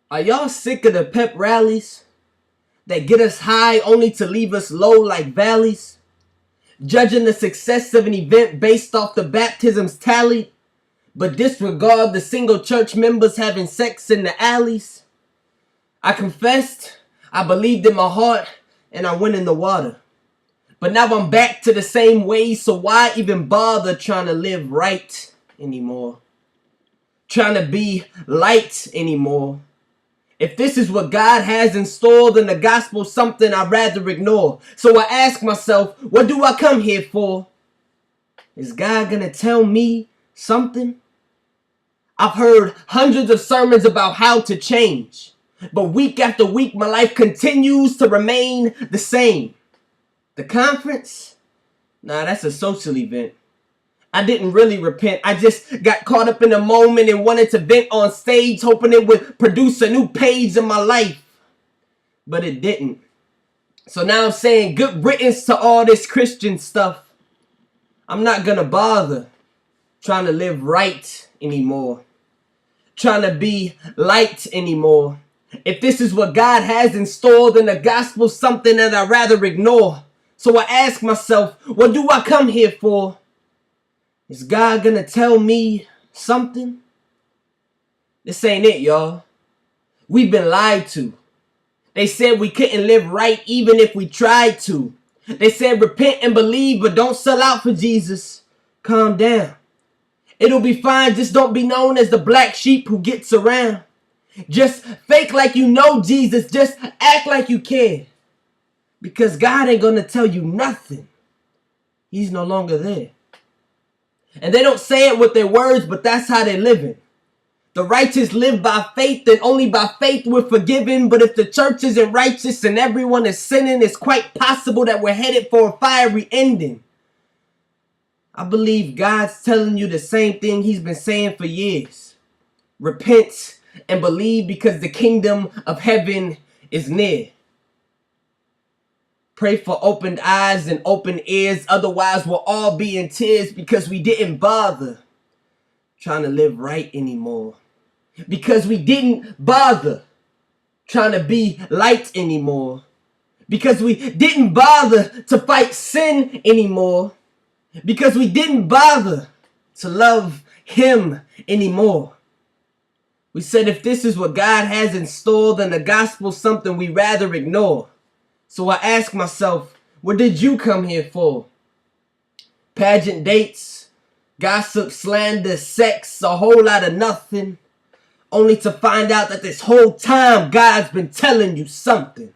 Are y'all sick of the pep rallies that get us high only to leave us low like valleys? Judging the success of an event based off the baptisms tallied, but disregard the single church members having sex in the alleys? I confessed, I believed in my heart, and I went in the water. But now I'm back to the same ways, so why even bother trying to live right anymore? Trying to be light anymore? If this is what God has in store, then the gospel's something I'd rather ignore. So I ask myself, what do I come here for? Is God gonna tell me something? I've heard hundreds of sermons about how to change, but week after week my life continues to remain the same. The conference? Nah, that's a social event. I didn't really repent. I just got caught up in the moment and wanted to vent on stage, hoping it would produce a new page in my life. But it didn't. So now I'm saying good riddance to all this Christian stuff. I'm not gonna bother trying to live right anymore. Trying to be light anymore. If this is what God has in store, then the gospel's something that I'd rather ignore. So I ask myself, what do I come here for? Is God gonna tell me something? This ain't it, y'all. We've been lied to. They said we couldn't live right even if we tried to. They said repent and believe, but don't sell out for Jesus. Calm down. It'll be fine, just don't be known as the black sheep who gets around. Just fake like you know Jesus, just act like you care. Because God ain't gonna tell you nothing. He's no longer there. And they don't say it with their words, but that's how they're living. The righteous live by faith, and only by faith we're forgiven. But if the church isn't righteous and everyone is sinning, it's quite possible that we're headed for a fiery ending. I believe God's telling you the same thing he's been saying for years. Repent and believe, because the kingdom of heaven is near. Pray for opened eyes and open ears, otherwise we'll all be in tears because we didn't bother trying to live right anymore. Because we didn't bother trying to be light anymore. Because we didn't bother to fight sin anymore. Because we didn't bother to love him anymore. We said if this is what God has in store, then the gospel's something we rather ignore. So I ask myself, what did you come here for? Pageant dates, gossip, slander, sex, a whole lot of nothing. Only to find out that this whole time God's been telling you something.